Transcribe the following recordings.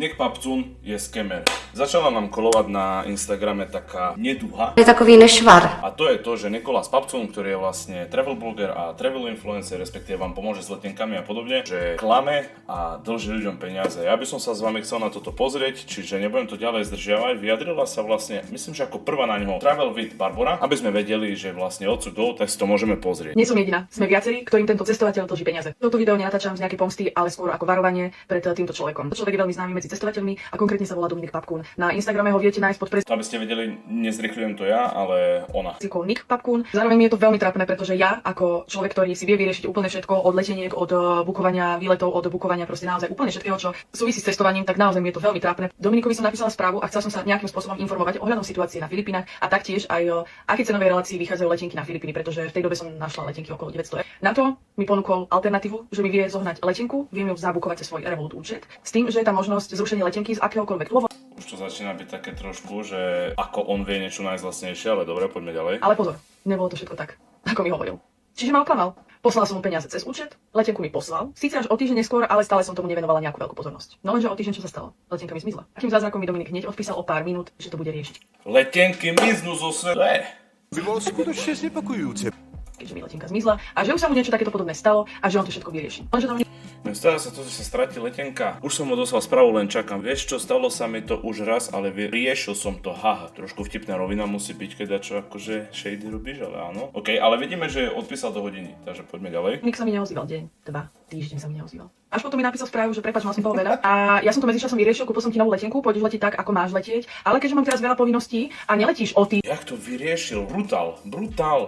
Nick Papcun je skemer. Začala nám kolovať na Instagrame taká neduha. Je takový nešvar. A to je to, že Nikolás Papcun, ktorý je vlastne travel blogger a travel influencer, respektíve vám pomôže s letenkami a podobne, že klame a dlží ľuďom peniaze. Ja by som sa s vami chcel na toto pozrieť, čiže nebudem to ďalej zdržiavať. Vyjadrila sa vlastne, myslím, že ako prvá na ňo Travel with Barbora, aby sme vedeli, že vlastne odsud do, tak si to môžeme pozrieť. Nie som jediná, sme viacerí, ktorým tento cestovateľ dlží peniaze. Toto video nenatáčam z nejakej pomsty, ale skôr ako varovanie pred týmto človekom. Človek je veľmi známy medzi cestovateľmi a konkrétne sa volá Dominik Papkun. Na Instagrame ho viete nájsť pod Aby ste vedeli, nezrychľujem to ja, ale ona. presívkou Nick Papkun. Zároveň mi je to veľmi trápne, pretože ja ako človek, ktorý si vie vyriešiť úplne všetko od leteniek, od bukovania výletov, od bukovania proste naozaj úplne všetkého, čo súvisí s cestovaním, tak naozaj mi je to veľmi trápne. Dominikovi som napísala správu a chcel som sa nejakým spôsobom informovať ohľadom situácie na Filipínach a taktiež aj aké cenovej relácii vychádzajú letenky na Filipíny, pretože v tej dobe som našla letenky okolo 900 €. Na to mi ponúkol alternatívu, že mi vie zohnať letenku, viem ju zabukovať cez svoj Revolut účet, s tým, že je tam možnosť zrušenia letenky z akéhokoľvek dôvodu. Už to začína byť také trošku, že ako on vie niečo najzlacnejšie, ale dobre, poďme ďalej. Ale pozor, nebolo to všetko tak, ako mi hovoril. Čiže ma oklamal. Poslal som mu peniaze cez účet, letenku mi poslal, síce až o týždeň neskôr, ale stále som tomu nevenovala nejakú veľkú pozornosť. No lenže o týždeň čo sa stalo? Letenka mi zmizla. Akým zázrakom mi Dominik hneď odpísal o pár minút, že to bude riešiť. Letenky miznú zo sveta. By bolo skutočne znepokojujúce. Keďže mi letenka zmizla a že už sa mu niečo takéto podobné stalo a že on to všetko vyrieši. Lenže Dominik Stalo sa to, že sa stratí letenka. Už som mu dostal správu, len čakám. Vieš čo, stalo sa mi to už raz, ale riešil som to. Haha, trošku vtipná rovina musí byť, keď čo akože shady robíš, ale áno. OK, ale vidíme, že odpísal do hodiny, takže poďme ďalej. sa mi neozýval deň, 2, týždeň sa mi neozýval. Až potom mi napísal správu, že prepáč, mal som toho veľa a ja som to medzičasom vyriešil, kúpil som ti novú letenku, pôjdeš letieť tak, ako máš letieť, ale keďže mám teraz veľa povinností a neletíš o Jak to vyriešil? Brutál.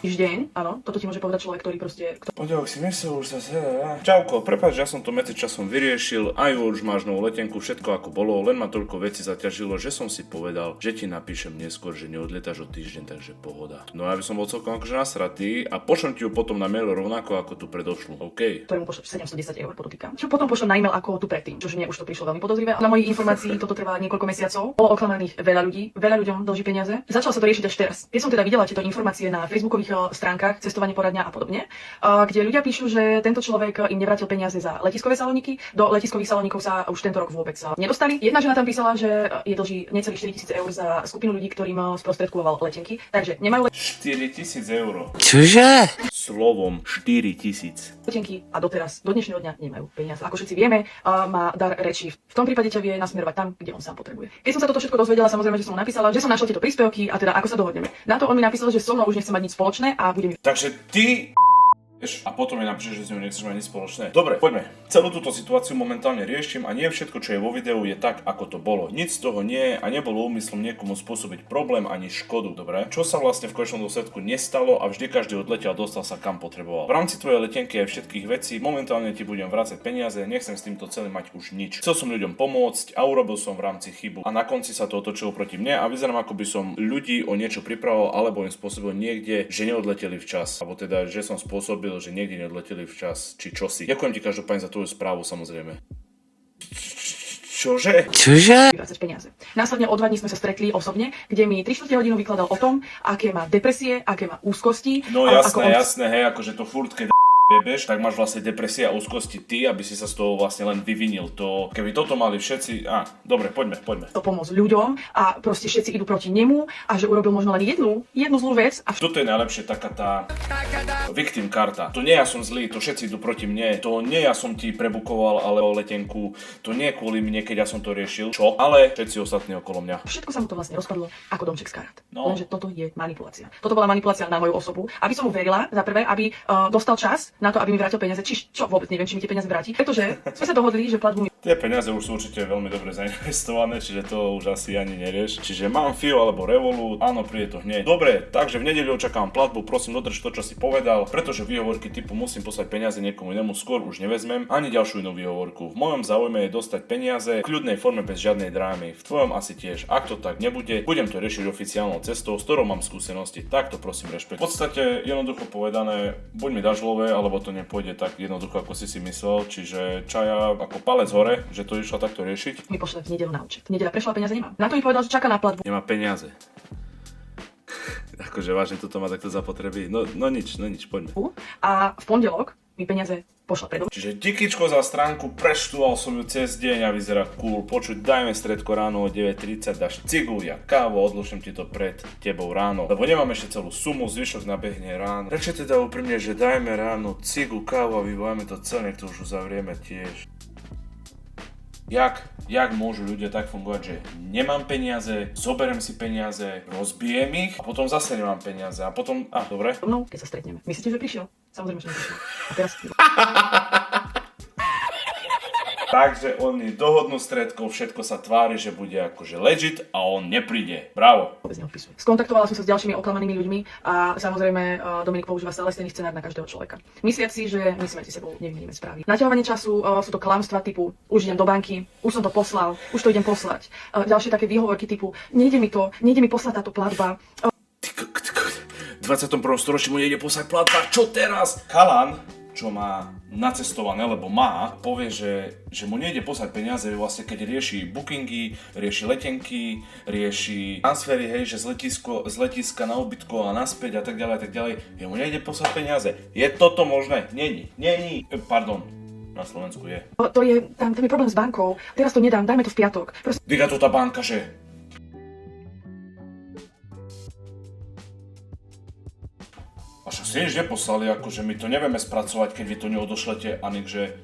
týždeň, áno, toto ti môže povedať človek, ktorý proste Pondelok si myslel už zase. Čauko, prepáč, ja som to medzičasom vyriešil, aj už máš novú letenku, všetko ako bolo, len ma toľko veci zaťažilo, že som si povedal, že ti napíšem neskôr, že neodletáš o týždeň, takže pohoda. No ja by som bol celkom akože nasratý a pošlem ti ju potom na mail rovnako ako tu predošlu, OK? ktorému pošlem 710 € podotýkam. Čo potom pošlem na e-mail ako tu predtým, čože mne už to prišlo veľmi podozrivé. Na mojich informácií toto trvá niekoľko mesiacov. Bolo oklamaných veľa ľudí, veľa ľuďom dlží peniaze. Začalo sa to riešiť až teraz. Keď som teda videla tieto informácie na facebookových stránkach cestovanie poradňa a podobne, kde ľudia píšu, že tento človek im nevrátil peniaze za letiskové salóniky, do letiskových salónikov sa už tento rok vôbec nedostali. Jedna žena tam písala, že je dlží necelých 4 000 € za skupinu ľudí, ktorým sprostredkoval letenky, takže nemajú 4 000 €. Čože? Slovom 4 000. letenky a doteraz, do dnešného dňa nemajú peniaze. Ako všetci vieme, má dar reči. V tom prípade ťa vie nasmerovať tam, kde on sám potrebuje. Keď som sa toto všetko dozvedela, samozrejme, že som mu napísala, že som našla tieto príspevky a teda ako sa dohodneme. Na to on mi napísal, že so mnou už nechce mať nič spoločné a bude mi Takže ty a potom mi napíšeš, že s ňou nechceš mať nič spoločné. Dobre, poďme. Celú túto situáciu momentálne riešim a nie všetko, čo je vo videu, je tak, ako to bolo. Nic z toho nie je a nebolo úmyslom niekomu spôsobiť problém ani škodu, dobre? Čo sa vlastne v konečnom dôsledku nestalo a vždy každý odletel a dostal sa kam potreboval. V rámci tvojej letenky aj všetkých vecí momentálne ti budem vrácať peniaze, nechcem s týmto celým mať už nič. Chcel som ľuďom pomôcť a urobil som v rámci chybu. A na konci sa to otočilo proti mne a vyzerám, ako by som ľudí o niečo pripravoval alebo im spôsobil niekde, že neodleteli včas, alebo teda že som spôsobil, že niekde neodleteli včas, či čosi. Ďakujem ti každopádne za tvoju správu, samozrejme. Čože? vrácať peniaze. Následne o 2 dní sme sa stretli osobne, kde mi 3/4 hodinu vykladal o tom, aké má depresie, aké má úzkosti. No a jasné, hej, akože to furt, keď jebeš, tak máš vlastne depresie a úzkosti ty, aby si sa z toho vlastne len vyvinil. To, keby toto mali všetci. Dobre, poďme. to pomôcť ľuďom a proste všetci idú proti nemu a že urobil možno len jednu zlú vec a Toto je najlepšie taká tá victim karta. To nie ja som zlý, to všetci idú proti mne. To nie ja som ti prebukoval, ale o letenku. To nie kvôli mne, keď ja som to riešil. Čo? Ale všetci ostatní okolo mňa. všetko sa mu to vlastne rozpadlo ako domček z karát. No. Lenže toto je manipulácia. Toto bola manipulácia na moju osobu, aby som mu verila, za prvé, aby dostal čas na to, aby mi vrátil peniaze. Čo vôbec neviem, či mi tie peniaze vráti. Pretože sme sa dohodli, že platbu mi Tie peniaze už sú určite veľmi dobre zainvestované, čiže to už asi ani nerieš. Čiže mám FIO alebo Revolut, áno, príde to hneď. Dobre, takže v nedeľu očakávam platbu, prosím dodrž to, čo si povedal, pretože výhovorky typu musím poslať peniaze niekomu inému skôr už nevezmem, ani ďalšiu inú výhovorku. V mojom záujme je dostať peniaze v kľudnej forme bez žiadnej drámy. V tvojom asi tiež. Ak to tak nebude, budem to riešiť oficiálnou cestou, s ktorou mám skúsenosti. Takto prosím rešpekt. V podstate jednoducho povedané, buď mi dáš love, alebo to nepôjde tak jednoducho, ako si myslel, čiže čaja ako palec hore, že to išla takto riešiť. mi pošle v nedeľu na účet. Nedeľa prešla, peniaze nemám. Na to mi povedal, že čaká na platbu. Nemá peniaze. Akože vážne toto má takto zapotreby. No nič, poďme. A v pondelok mi peniaze pošle predo. Čiže dikičko za stránku, preštúval som ju cez deň a vyzerá cool. Počuť, dajme stredko ráno o 9:30, dáš cigu, ja kávu, odložím ti to pred tebou ráno. Lebo nemám ešte celú sumu, zvyšok nabehne ráno. Prečo teda úprimne, že dajme ráno cigu, kávu a vyvoláme to celé, nech to už uzavrieme tiež. Jak môžu ľudia tak fungovať, že nemám peniaze, zoberiem si peniaze, rozbijem ich a potom zase nemám peniaze a potom, dobre. No, keď sa stretneme. Myslíte, že prišiel? Samozrejme, že neprišiel. A teraz Takže oni dohodnú stredkov, všetko sa tvári, že bude akože legit a on nepríde. Bravo. vôbec neodpisuje. Skontaktovala som sa s ďalšími oklamanými ľuďmi a samozrejme Dominik používa stále stejný scenár na každého človeka. Mysliac si, že my si medzi sebou nevymeníme správy. Naťahovanie času sú to klamstvá typu už idem do banky, už som to poslal, už to idem poslať. Ďalšie také výhovorky typu nejde mi poslať táto platba. V 21. storočí mu nejde poslať platba, čo teraz? Chalan, čo má nacestované, lebo má, povie, že mu nejde poslať peniaze vlastne, keď rieši bookingy, rieši letenky, rieši transfery, hej, že z letiska na ubytko a naspäť a tak ďalej, jemu nejde poslať peniaze. Je toto možné? Není. Pardon, na Slovensku je. Tam je problém s bankou, teraz to nedám, dajme to v piatok. Díka to tá banka, že... Však si nič neposlali, akože my to nevieme spracovať, keď vy to neodošlete, Anik, že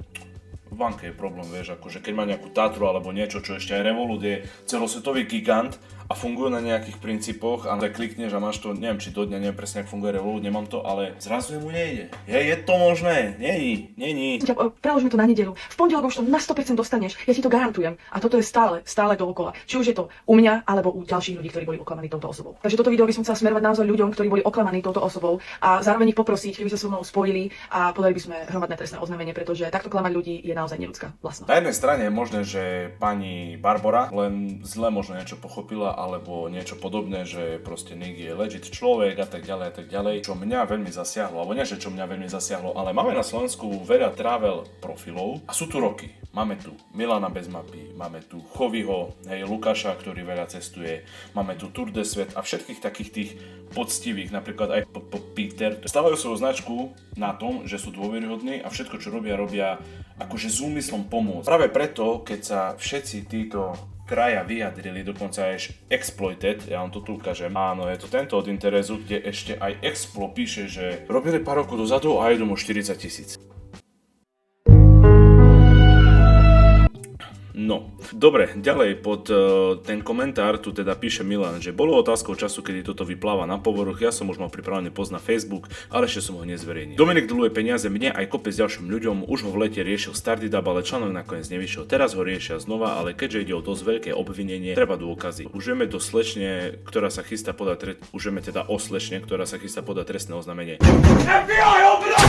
v banke je problém, vieš, akože keď má nejakú Tatru alebo niečo, čo ešte aj Revolut je celosvetový gigant a fungujú na nejakých princípoch a tak klikneš a máš to, neviem či do dňa, neviem presne, ak funguje Revolut, nemám to, ale zrazu mu nejde. Je to možné? Není. Preložme to na nedeľu. V pondelok už to na 100% dostaneš, ja ti to garantujem. A toto je stále dookola. Či už je to u mňa, alebo u ďalších ľudí, ktorí boli oklamaní touto osobou. Takže toto video by som chcela smerovať naozaj ľuďom, ktorí boli oklamaní touto osobou a zároveň ich poprosiť, keby sa so mnou spojili a podali by sme hromadné trestné oznámenie, pretože takto klamať ľudí je naozaj neľudská vlastnosť. Na jednej strane je možné, že pani Barbora len zle možno niečo pochopila alebo niečo podobné, že proste Nick je legit človek a tak ďalej, čo mňa veľmi zasiahlo, alebo nie, že čo mňa veľmi zasiahlo, ale máme na Slovensku veľa travel profilov a sú tu roky. Máme tu Milana bez mapy, máme tu Chovyho, Lukáša, ktorý veľa cestuje, máme tu Tour de Svet a všetkých takých tých poctivých, napríklad aj Peter. Stavajú svoju značku na tom, že sú dôveryhodní a všetko, čo robia akože s úmyslom pomôcť. Práve preto, keď sa všetci títo kraja vyjadrili, dokonca aj Exploited, ja vám to tu ukážem. Áno, je to tento od Interesu, kde ešte aj Explo píše, že robili pár rokov dozadu a idú mu 40 000. No, dobre, ďalej pod ten komentár tu teda píše Milan, že bolo otázkou času, kedy toto vypláva na povrch, ja som už mal pripravený post na Facebook, ale ešte som ho nezverejnil. Dominik dluje peniaze mne aj kopec ďalším ľuďom, už ho v lete riešil Stardidab, ale článok nakoniec nevyšiel, teraz ho riešia znova, ale keďže ide o dosť veľké obvinenie, treba dôkazy. Už vieme o slečne, ktorá sa chystá podať trestné oznámenie.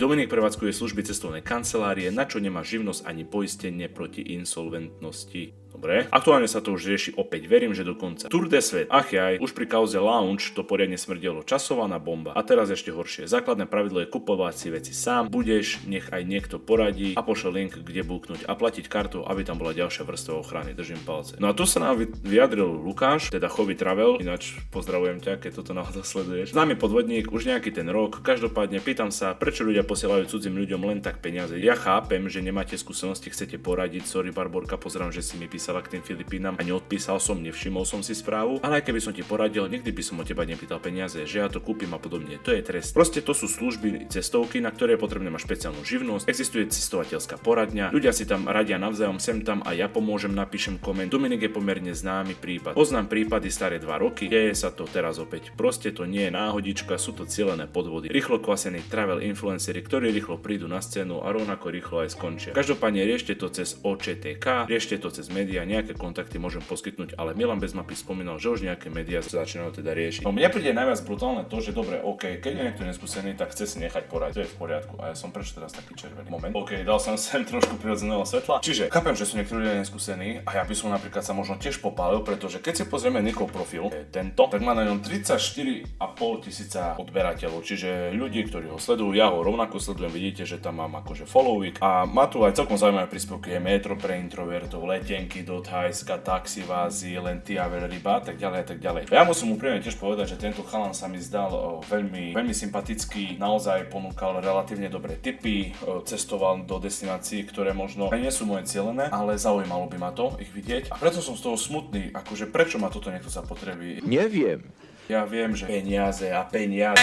Dominik prevádzkuje služby cestovnej kancelárie, na čo nemá živnosť ani poistenie proti insolventnosti. Dobre. Aktuálne sa to už rieši opäť, verím, že dokonca. Tour de Svet, už pri kauze Lounge to poriadne smrdelo, časovaná bomba. A teraz ešte horšie. Základné pravidlo je kupovať si veci sám, budeš, nech aj niekto poradí a pošle link, kde buknúť a platiť kartou, aby tam bola ďalšia vrstva ochrany. Držím palce. No a tu sa nám vyjadril Lukáš, teda Chovy Travel, ináč pozdravujem ťa, keď toto náhodou sleduješ. Známy podvodník, už nejaký ten rok, každopádne pýtam sa, prečo ľudia posielajú cudzím ľuďom len tak peniaze. Ja chápem, že nemáte skúsenosti, chcete poradiť, sorry Barborka, pozerám, že si mi písala k tým Filipínam a neodpísal som, nevšimol som si správu, ale aj keby som ti poradil, nikdy by som od teba nepýtal peniaze, že ja to kúpim a podobne. To je trest. Proste to sú služby, cestovky, na ktoré je potrebné mať špeciálnu živnosť. Existuje cestovateľská poradňa, ľudia si tam radia navzájom sem tam a ja pomôžem, napíšem koment. Dominik je pomerne známy prípad. Poznám prípady staré 2 roky, deje sa to teraz opäť. Proste to nie je náhodička, sú to cielené podvody. Rýchlo kvasení travel influenceri, ktorí rýchlo prídu na scénu a rovnako rýchlo aj skončia. Každopádne riešte to cez OČTK, riešte to cez médiá, nejaké kontakty môžem poskytnúť, ale Milan bez mapy spomínal, že už nejaké médiá začínajú teda riešiť. No mne príde najviac brutálne to, že dobre, OK, keď je niekto neskúsený, tak chce si nechať poradiť, to je v poriadku. A ja som prečo teraz taký červený moment. OK, dal som sem trošku prirodzeného svetla. Čiže chápem, že sú niektorí ľudia neskúsení a ja by som napríklad sa možno tiež popálil, pretože keď si pozrieme Nikov profil, tento, tak má na ňom 34,5 tisíca odberateľov, čiže ľudí, ktorí ho sledujú, ja ho rovnako sledujem, vidíte, že tam mám akože following a má tu aj celkom zaujímavé príspevky, je metro pre introvertov, letenky, letenky do Thajska, taxi v Ázii, len ty a veľryba, tak ďalej a tak ďalej. Ja musím úprimne tiež povedať, že tento chalan sa mi zdal veľmi, veľmi sympatický, naozaj ponúkal relatívne dobré tipy, cestoval do destinácií, ktoré možno aj nie sú moje cieľené, ale zaujímalo by ma to ich vidieť. A preto som z toho smutný, akože prečo ma toto niekto zapotreby. Nie wiem. Ja viem, že peniaze a peniaze.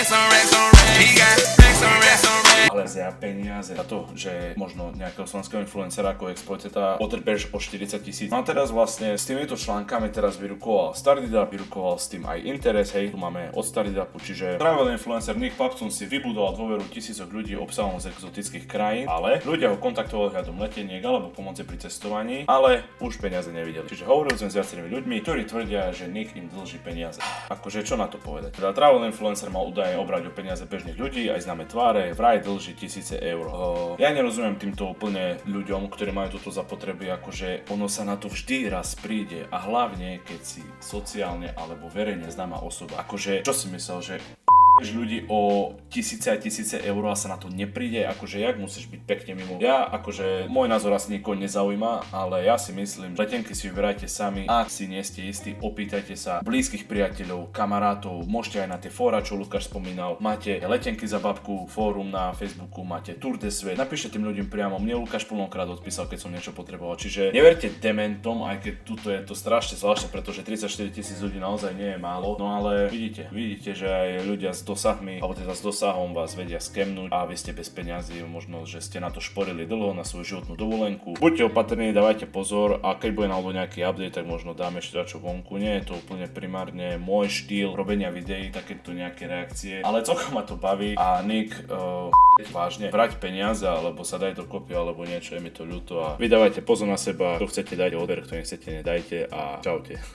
Ale za peniaze. A to, že možno nejakého slovenského influencera ako exploiteta potrebuješ o 40 000. No a teraz vlastne s týmito článkami teraz vyrukoval Stardida, vyrukoval s tým aj Interes, hej, tu máme od Stardidapu, čiže travel influencer Nick Papcun si vybudoval dôveru tisícok ľudí obsahom z exotických krajín, ale ľudia ho kontaktovali hľadom leteniek alebo pomoci pri cestovaní, ale už peniaze nevideli. Čiže hovoril som s viacerými ľuďmi, ktorí tvrdia, že Nick im dlží peniaze. Akože čo na to povedať? Teda travel influencer mal údajne obrať o peniaze bežných ľudí, aj známe tváre, vraj dlží tisíce eur. Ja nerozumiem týmto úplne ľuďom, ktorí majú toto zapotreby, akože ono sa na to vždy raz príde a hlavne keď si sociálne alebo verejne známa osoba. Akože čo si myslel, že ľudí o tisíce a tisíce eur a sa na to nepríde, akože jak musíš byť pekne mimo. Ja akože môj názor asi nikoho nezaujíma, ale ja si myslím, letenky si vyberajte sami, ak si nie ste istí, opýtajte sa blízkych priateľov, kamarátov, môžete aj na tie fóra, čo Lukáš spomínal, máte letenky za babku, fórum na Facebooku, máte Tour de Svet, napíšte tým ľuďom priamo, mne Lukáš plnokrát odpísal, keď som niečo potreboval, čiže neverte dementom, aj keď tuto je to strašne zvláštne, pretože 34 000 ľudí naozaj nie je málo, no ale vidíte, že aj ľudia s dosahmi, alebo teda s dosahom vás vedia skemnúť a vy ste bez peňazí, možno, že ste na to šporili dlho, na svoju životnú dovolenku. Buďte opatrní, dávajte pozor a keď bude náhodou nejaký update, tak možno dáme ešte dačo vonku. Nie je to úplne primárne môj štýl robenia videí, takéto nejaké reakcie, ale celkom ma to baví a Nick, vážne, brať peniaze, alebo sa daj dokopy, alebo niečo, je mi to ľúto a vy dávajte pozor na seba, kto chcete dať odber, kto nechcete, nedajte a čaute.